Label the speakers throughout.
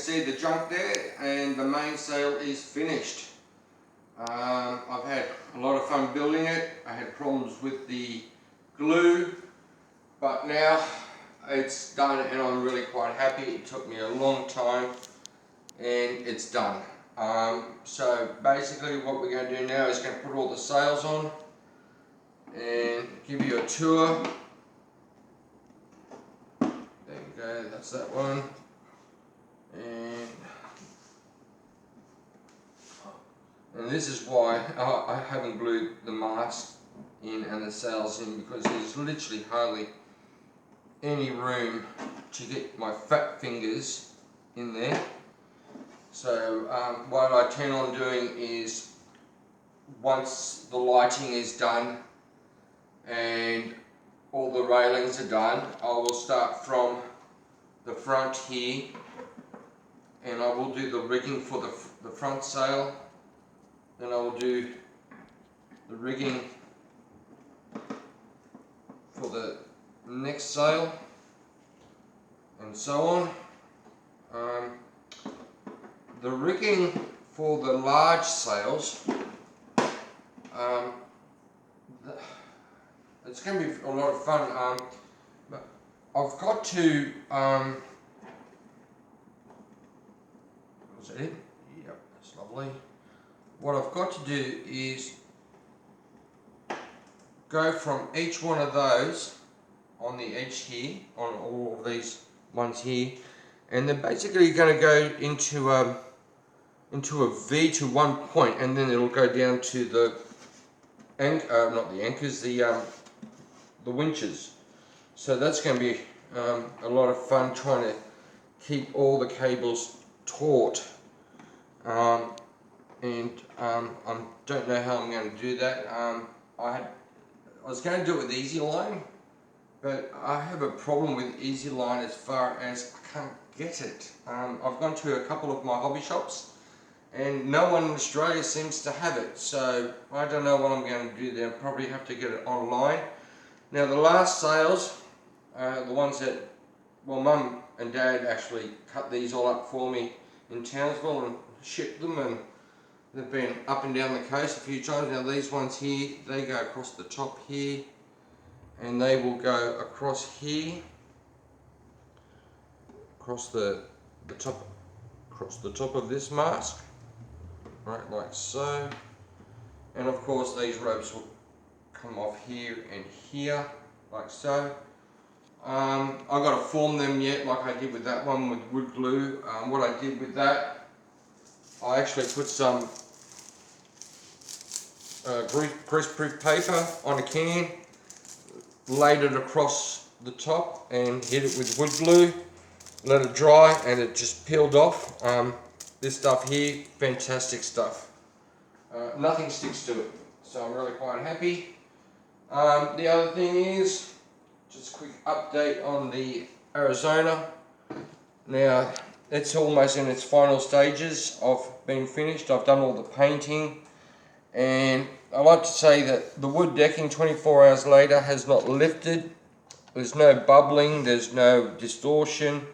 Speaker 1: see the junk there, and the mainsail is finished. I've had a lot of fun building it. I had problems with the glue, but now it's done and I'm really quite happy. It took me a long time and it's done. So basically what we're going to do now is going to put all the sails on and give you a tour. There you go, that's that one. And this is why I haven't glued the mast in and the sails in, because there's literally hardly any room to get my fat fingers in there. So what I tend on doing is, once the lighting is done and all the railings are done, I will start from the front here, and I will do the rigging for the front sail. Then I will do the rigging for the next sail, and so on. The rigging for the large sails, it's going to be a lot of fun. But I've got to, was that it? Yep, that's lovely. What I've got to do is go from each one of those on the edge here, on all of these ones here, and they're basically going to go into a V to one point, and then it'll go down to the not the anchors, the winches. So that's going to be a lot of fun trying to keep all the cables taut. I don't know how I'm going to do that. I was going to do it with Easy Line, but I have a problem with Easy Line as far as I can't get it. I've gone to a couple of my hobby shops and no one in Australia seems to have it, so I don't know what I'm going to do there. I'll probably have to get it online. Now the last sails, the ones that, well, Mum and Dad actually cut these all up for me in Townsville and shipped them, and they've been up and down the coast a few times. Now these ones here, they go across the top here, and they will go across here, across the top of this mast, right, like so. And of course these ropes will come off here and here, like so. I've got to form them yet, like I did with that one with wood glue. What I did with that, I actually put some greaseproof paper on a can, laid it across the top and hit it with wood glue, let it dry, and it just peeled off. This stuff here, fantastic stuff. Nothing sticks to it, so I'm really quite happy. The other thing is, just a quick update on the Arizona. Now, it's almost in its final stages of being finished. I've done all the painting, and I like to say that the wood decking 24 hours later has not lifted. There's no bubbling, there's no distortion.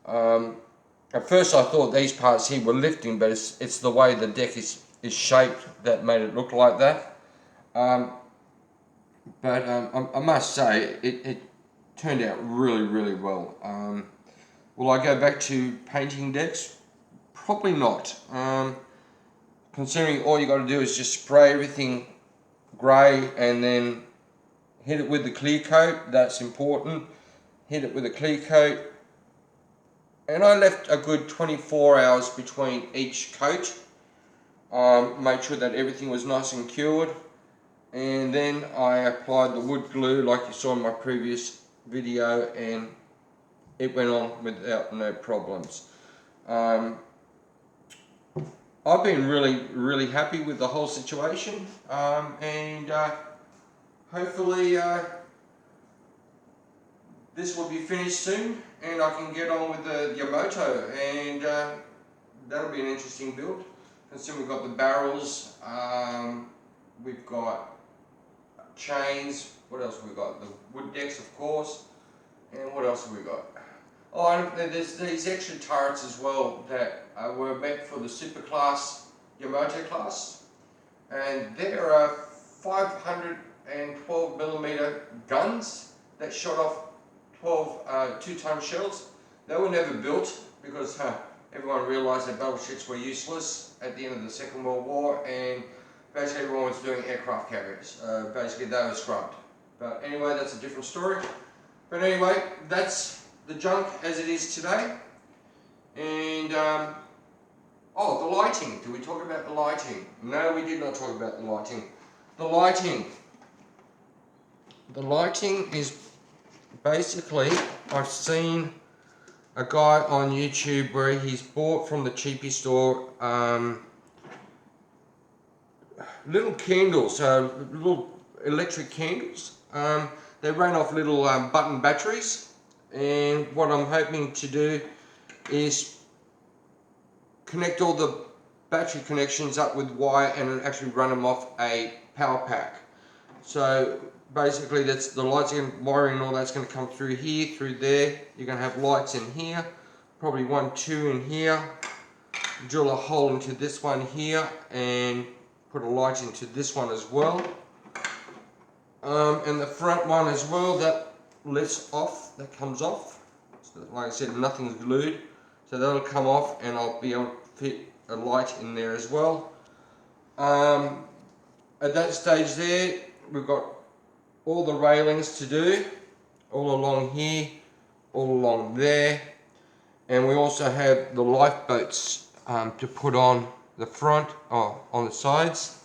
Speaker 1: At first I thought these parts here were lifting, but it's the way the deck is shaped that made it look like that. But I must say, it turned out really, really well. Will I go back to painting decks? Probably not. Considering all you got to do is just spray everything grey and then hit it with the clear coat. That's important. Hit it with a clear coat. And I left a good 24 hours between each coat. Made sure that everything was nice and cured. And then I applied the wood glue like you saw in my previous video, and it went on without no problems. I've been really happy with the whole situation, and hopefully this will be finished soon and I can get on with the Yamato, and that'll be an interesting build. Considering we've got the barrels, we've got chains, what else have we got? The wood decks, of course, and what else have we got? Oh, and there's these extra turrets as well that were meant for the super class, Yamato class, and there are 512mm guns that shot off 12 2-ton shells. They were never built because everyone realised that battleships were useless at the end of the Second World War, and basically everyone was doing aircraft carriers. Basically they were scrubbed. But anyway, that's a different story. But anyway, that's the junk as it is today. And oh, the lighting. Did we talk about the lighting? No, we did not talk about the lighting. The lighting is basically, I've seen a guy on YouTube where he's bought from the cheapy store little candles, little electric candles. They run off little button batteries, and what I'm hoping to do is connect all the battery connections up with wire and actually run them off a power pack. So basically that's the lights and wiring and all that's going to come through here, through there. You're going to have lights in here, probably 1, 2 in here, drill a hole into this one here and put a light into this one as well. And the front one as well, that lifts off, that comes off. So like I said, nothing's glued, so that'll come off and I'll be able to fit a light in there as well. At that stage there, we've got all the railings to do, all along here, all along there, and we also have the lifeboats to put on the front, on the sides.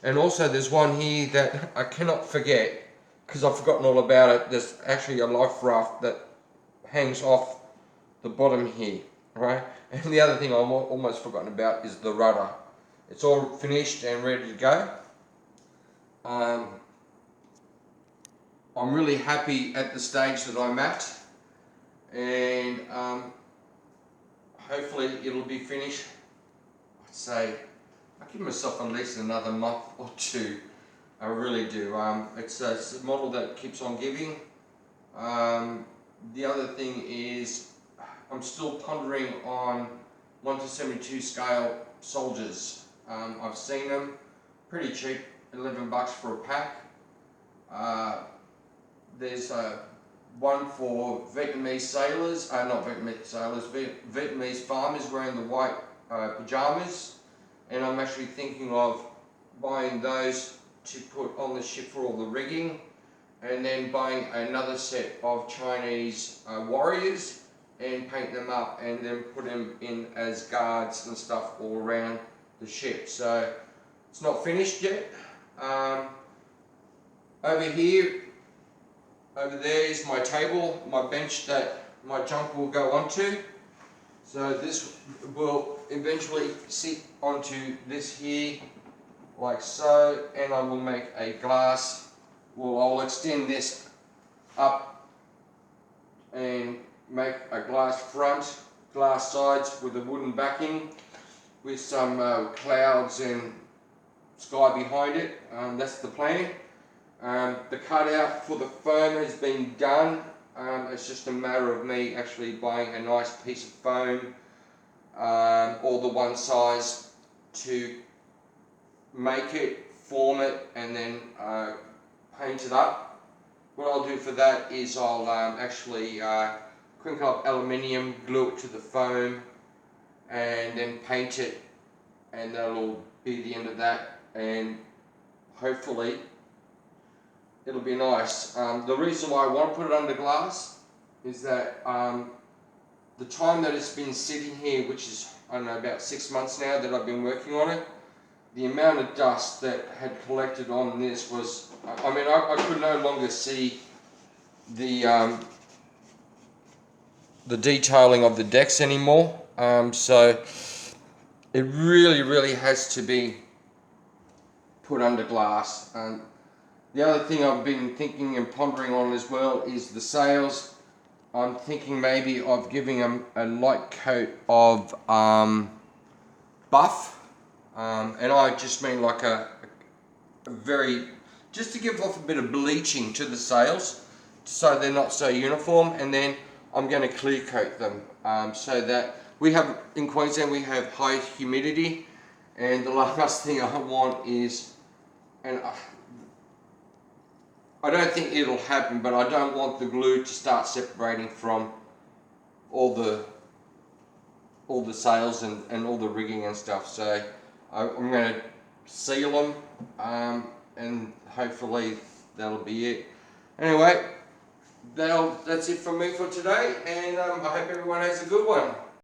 Speaker 1: And also there's one here that I cannot forget because I've forgotten all about it. There's actually a life raft that hangs off the bottom here, right? And the other thing I've almost forgotten about is the rudder. It's all finished and ready to go. I'm really happy at the stage that I'm at, and hopefully it'll be finished. I'd say I give myself at least another month or two. I really do. It's a model that keeps on giving. The other thing is I'm still pondering on 1:72 scale soldiers. I've seen them pretty cheap, $11 for a pack. There's one for Vietnamese sailors, not Vietnamese sailors, Vietnamese farmers wearing the white pajamas, and I'm actually thinking of buying those to put on the ship for all the rigging, and then buying another set of Chinese warriors and paint them up and then put them in as guards and stuff all around the ship. So it's not finished yet. Over there is my table, my bench that my junk will go onto. So this will eventually sit onto this here, like so, and I will make a glass. Well, I'll extend this up and make a glass front, glass sides with a wooden backing, with some clouds and sky behind it. That's the plan. The cutout for the foam has been done. It's just a matter of me actually buying a nice piece of foam, all the one size, to make it, form it, and then paint it up. What I'll do for that is I'll actually crinkle up aluminium, glue it to the foam, and then paint it, and that'll be the end of that, and hopefully it'll be nice. The reason why I want to put it under glass is that the time that it's been sitting here, which is, I don't know, about 6 months now that I've been working on it, the amount of dust that had collected on this was, I mean, I could no longer see the detailing of the decks anymore. So it really has to be put under glass. The other thing I've been thinking and pondering on as well is the sails. I'm thinking maybe of giving them a light coat of buff, and I just mean like a very, just to give off a bit of bleaching to the sails so they're not so uniform. And then I'm going to clear coat them so that we have, in Queensland we have high humidity, and the last thing I want is, and I don't think it'll happen, but I don't want the glue to start separating from all the sails and all the rigging and stuff. So I'm going to seal them, and hopefully that'll be it. Anyway, that's it from me for today, and I hope everyone has a good one.